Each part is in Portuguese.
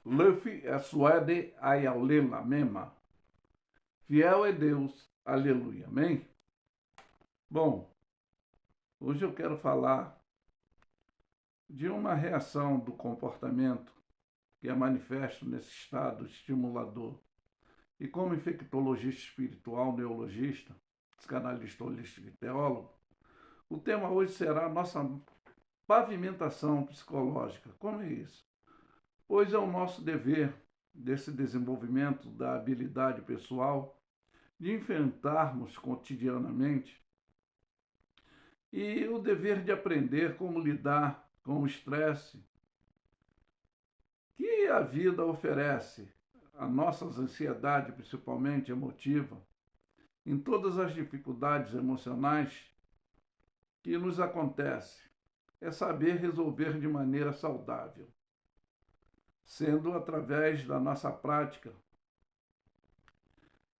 Luffy é suede ayalela mema. Fiel é Deus. Aleluia. Amém? Bom, hoje eu quero falar de uma reação do comportamento que é manifesto nesse estado estimulador. E como infectologista espiritual, neurologista, psicanalista holístico e teólogo, o tema hoje será a nossa pavimentação psicológica. Como é isso? Pois é o nosso dever, desse desenvolvimento da habilidade pessoal, de enfrentarmos cotidianamente e o dever de aprender como lidar com o estresse que a vida oferece, a nossa ansiedade, principalmente emotiva, em todas as dificuldades emocionais que nos acontecem. É saber resolver de maneira saudável, sendo através da nossa prática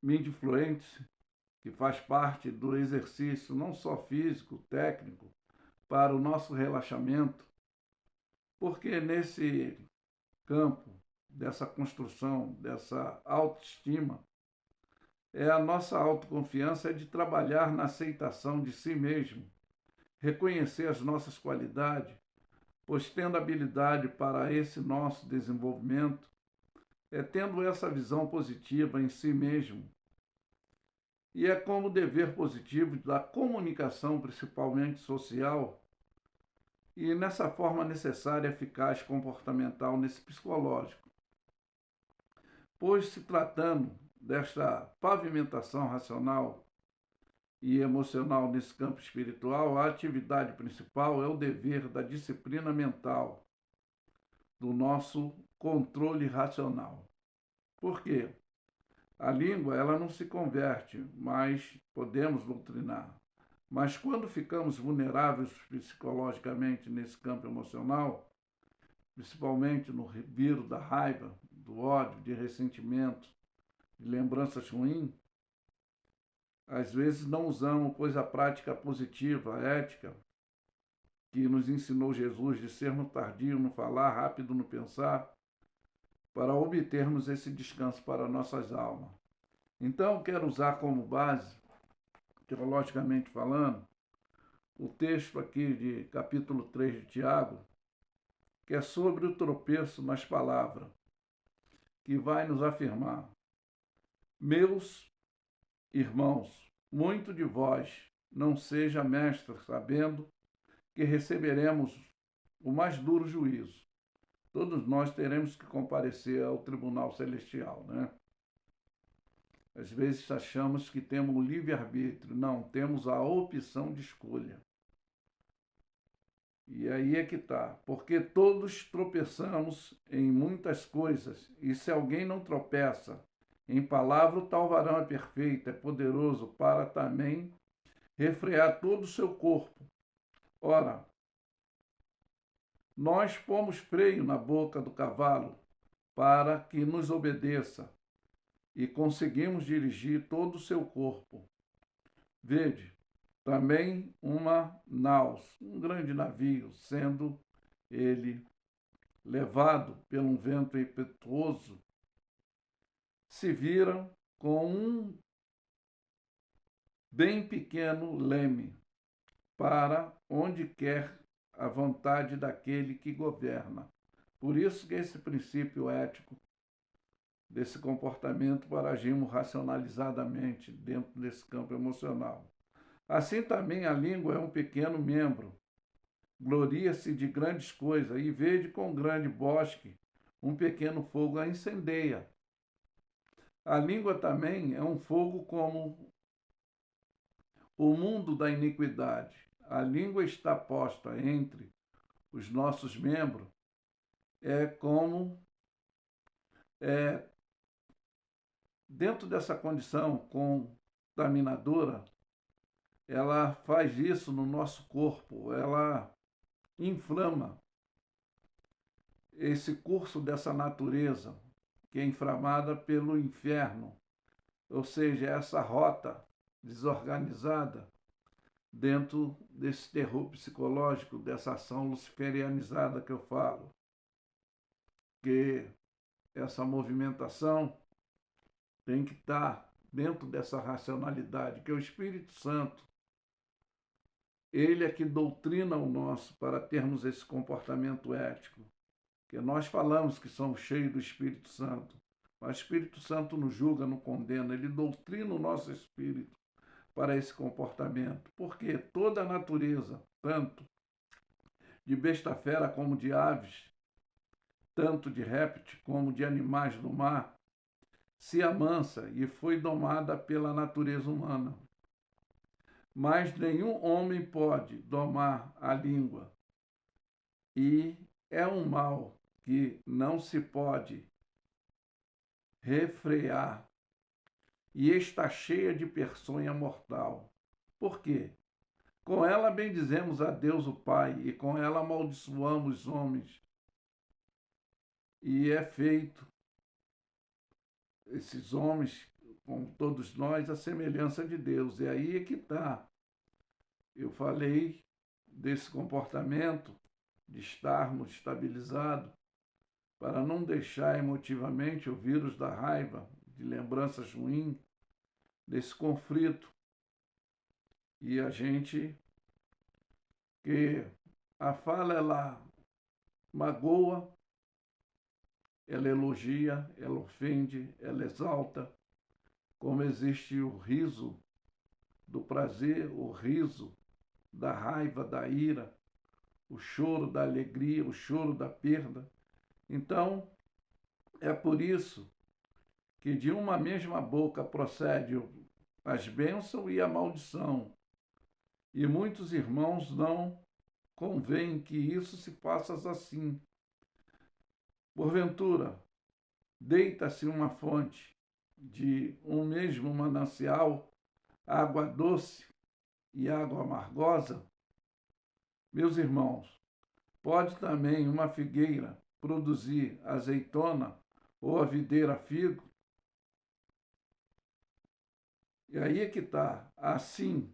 mindfluente, que faz parte do exercício não só físico, técnico, para o nosso relaxamento, porque nesse campo dessa construção, dessa autoestima, é a nossa autoconfiança de trabalhar na aceitação de si mesmo, reconhecer as nossas qualidades, pois tendo habilidade para esse nosso desenvolvimento, é tendo essa visão positiva em si mesmo. E é como dever positivo da comunicação, principalmente social, e nessa forma necessária, eficaz, comportamental, nesse psicológico. Pois se tratando desta pavimentação racional e emocional nesse campo espiritual, a atividade principal é o dever da disciplina mental, do nosso controle racional. Por quê? A língua, ela não se converte, mas podemos doutrinar. Mas quando ficamos vulneráveis psicologicamente nesse campo emocional, principalmente no vírus da raiva, do ódio, de ressentimento, de lembranças ruins, às vezes não usamos, pois a prática positiva, a ética, que nos ensinou Jesus de sermos tardios no falar, rápido no pensar, para obtermos esse descanso para nossas almas. Então, quero usar como base, teologicamente falando, o texto aqui de capítulo 3 de Tiago, que é sobre o tropeço nas palavras, que vai nos afirmar: meus irmãos, muito de vós não seja mestre, sabendo que receberemos o mais duro juízo. Todos nós teremos que comparecer ao tribunal celestial, né? Às vezes achamos que temos o livre-arbítrio. Não, temos a opção de escolha. E aí é que está. Porque todos tropeçamos em muitas coisas. E se alguém não tropeça em palavra, o tal varão é perfeito, é poderoso para também refrear todo o seu corpo. Ora, nós pomos freio na boca do cavalo para que nos obedeça e conseguimos dirigir todo o seu corpo. Vede, também uma naus, um grande navio, sendo ele levado por um vento impetuoso, se vira com um bem pequeno leme para onde quer a vontade daquele que governa. Por isso que esse princípio ético desse comportamento para agirmos racionalizadamente dentro desse campo emocional. Assim também a língua é um pequeno membro, gloria-se de grandes coisas, e vede com grande bosque um pequeno fogo a incendeia. A língua também é um fogo como o mundo da iniquidade. A língua está posta entre os nossos membros, é como dentro dessa condição contaminadora, ela faz isso no nosso corpo, ela inflama esse curso dessa natureza que é inflamada pelo inferno, ou seja, essa rota desorganizada dentro desse terror psicológico, dessa ação luciferianizada que eu falo, que essa movimentação tem que estar dentro dessa racionalidade, que é o Espírito Santo. Ele é que doutrina o nosso para termos esse comportamento ético. Porque nós falamos que somos cheios do Espírito Santo, mas o Espírito Santo nos julga, nos condena, ele doutrina o nosso espírito para esse comportamento. Porque toda a natureza, tanto de besta-fera como de aves, tanto de répteis como de animais do mar, se amansa e foi domada pela natureza humana. Mas nenhum homem pode domar a língua, e é um mal que não se pode refrear e está cheia de peçonha mortal. Por quê? Com ela bendizemos a Deus o Pai e com ela amaldiçoamos os homens. E é feito esses homens, como todos nós, a semelhança de Deus. E aí é que está. Eu falei desse comportamento de estarmos estabilizados para não deixar emotivamente o vírus da raiva, de lembranças ruins, desse conflito. E a gente, que a fala, ela magoa, ela elogia, ela ofende, ela exalta, como existe o riso do prazer, o riso da raiva, da ira, o choro da alegria, o choro da perda. Então, é por isso que de uma mesma boca procede as bênçãos e a maldição. E muitos irmãos não convém que isso se faça assim. Porventura, deita-se uma fonte de um mesmo manancial, água doce e água amargosa? Meus irmãos, pode também uma figueira produzir azeitona ou a videira figo? E aí é que está. Assim,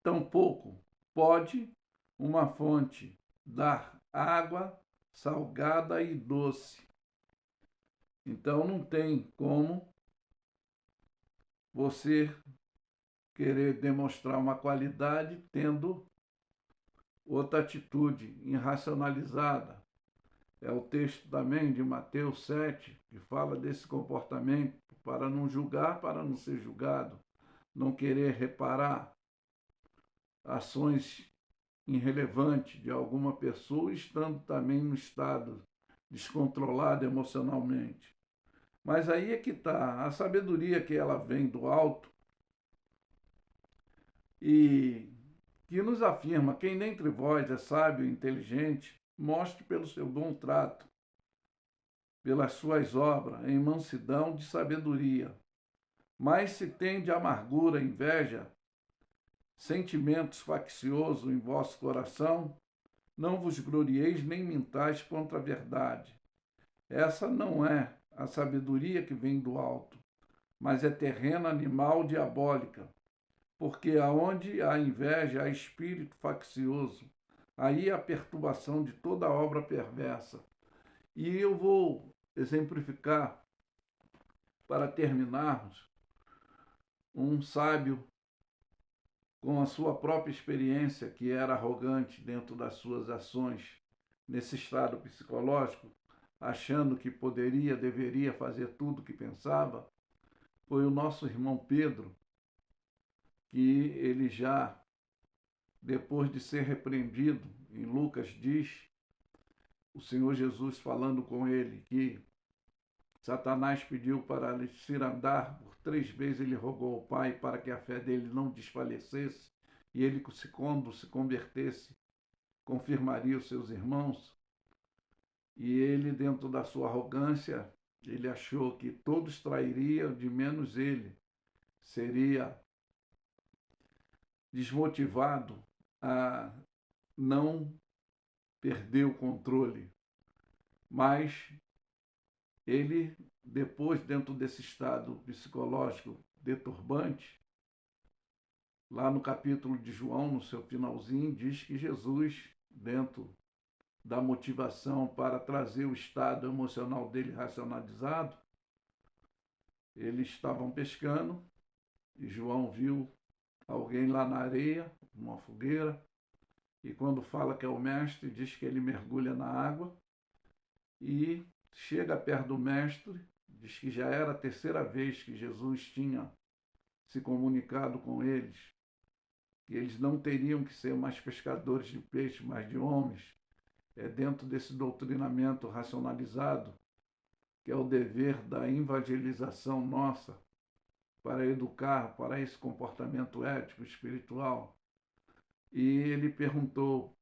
tampouco pode uma fonte dar água salgada e doce. Então não tem como você querer demonstrar uma qualidade tendo outra atitude irracionalizada. É o texto também de Mateus 7, que fala desse comportamento, para não julgar, para não ser julgado, não querer reparar ações irrelevantes de alguma pessoa, estando também no estado descontrolado emocionalmente. Mas aí é que está, a sabedoria que ela vem do alto e que nos afirma: quem dentre vós é sábio e inteligente, mostre pelo seu bom trato, pelas suas obras, em mansidão de sabedoria. Mas se tem de amargura, inveja, sentimentos facciosos em vosso coração, não vos glorieis nem mintais contra a verdade. Essa não é a sabedoria que vem do alto, mas é terrena, animal, diabólica. Porque aonde há inveja, há espírito faccioso, aí há perturbação de toda obra perversa. E eu vou exemplificar, para terminarmos, um sábio com a sua própria experiência, que era arrogante dentro das suas ações, nesse estado psicológico, achando que poderia, deveria fazer tudo o que pensava, foi o nosso irmão Pedro, que ele já, depois de ser repreendido, em Lucas diz, o Senhor Jesus falando com ele, que Satanás pediu para ele cirandar, por 3 vezes ele rogou ao Pai para que a fé dele não desfalecesse, e ele, quando se convertesse, confirmaria os seus irmãos. E ele, dentro da sua arrogância, ele achou que todos trairiam, de menos ele. Seria desmotivado a não perder o controle. Mas ele, depois, dentro desse estado psicológico deturbante, lá no capítulo de João, no seu finalzinho, diz que Jesus, dentro da motivação para trazer o estado emocional dele racionalizado, eles estavam pescando e João viu alguém lá na areia, numa fogueira, e quando fala que é o mestre, diz que ele mergulha na água e chega perto do mestre, diz que já era a terceira vez que Jesus tinha se comunicado com eles, que eles não teriam que ser mais pescadores de peixe, mas de homens. É dentro desse doutrinamento racionalizado que é o dever da evangelização nossa para educar para esse comportamento ético, espiritual. E ele perguntou: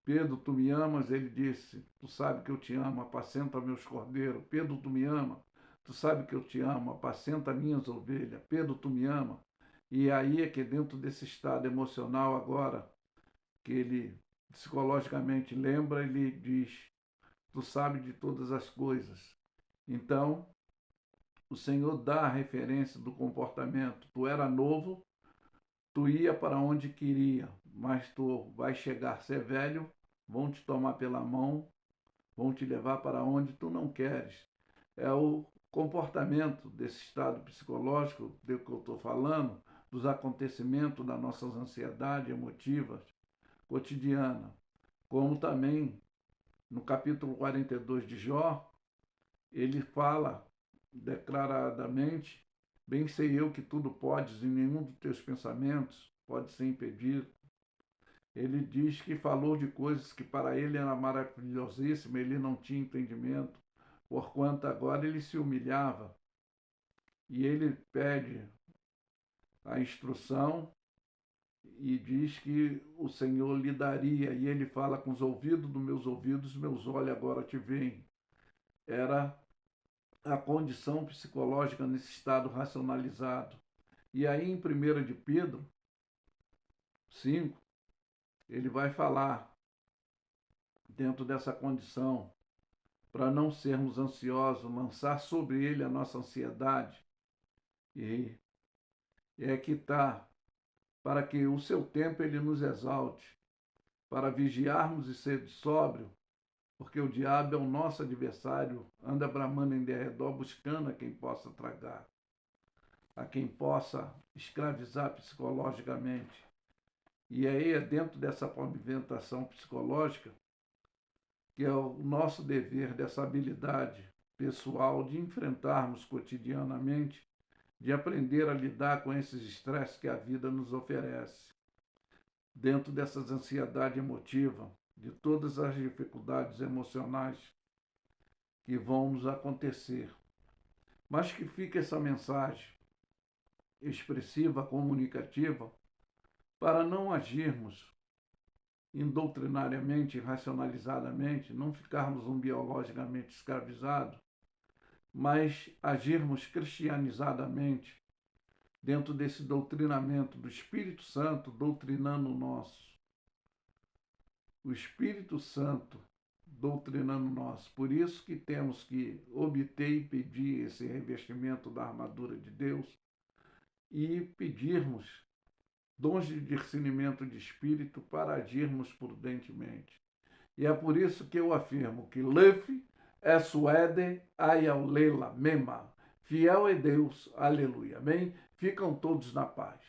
Pedro, tu me amas? Ele disse: tu sabe que eu te amo, apacenta meus cordeiros. Pedro, tu me ama? Tu sabe que eu te amo, apacenta minhas ovelhas. Pedro, tu me ama? E aí é que dentro desse estado emocional agora, que ele psicologicamente lembra, ele diz: tu sabe de todas as coisas. Então, o Senhor dá a referência do comportamento. Tu era novo, tu ia para onde queria, mas tu vai chegar, ser velho, vão te tomar pela mão, vão te levar para onde tu não queres. É o comportamento desse estado psicológico do que eu estou falando, dos acontecimentos das nossas ansiedades emotivas cotidiana, como também no capítulo 42 de Jó, ele fala declaradamente: bem sei eu que tudo podes e nenhum dos teus pensamentos pode ser impedido. Ele diz que falou de coisas que para ele era maravilhosíssima, ele não tinha entendimento, porquanto agora ele se humilhava e ele pede a instrução e diz que o Senhor lhe daria, e ele fala: com os ouvidos dos meus olhos agora te veem. Era a condição psicológica nesse estado racionalizado. E aí em 1 de Pedro 5, ele vai falar dentro dessa condição, para não sermos ansiosos, lançar sobre ele a nossa ansiedade. E é que está, para que o seu tempo ele nos exalte, para vigiarmos e ser sóbrio, porque o diabo é o nosso adversário, anda bramando em derredor, buscando a quem possa tragar, a quem possa escravizar psicologicamente. E aí é dentro dessa pavimentação psicológica que é o nosso dever, dessa habilidade pessoal de enfrentarmos cotidianamente, de aprender a lidar com esses estresses que a vida nos oferece, dentro dessas ansiedade emotiva, de todas as dificuldades emocionais que vão nos acontecer. Mas que fique essa mensagem expressiva, comunicativa, para não agirmos doutrinariamente, racionalizadamente, não ficarmos biologicamente escravizados, mas agirmos cristianizadamente dentro desse doutrinamento do Espírito Santo, doutrinando nós. O Espírito Santo doutrinando nós. Por isso que temos que obter e pedir esse revestimento da armadura de Deus e pedirmos dons de discernimento de espírito para agirmos prudentemente. E é por isso que eu afirmo que Lefe é suede aiaulela mema. Fiel é Deus, aleluia. Amém? Ficam todos na paz.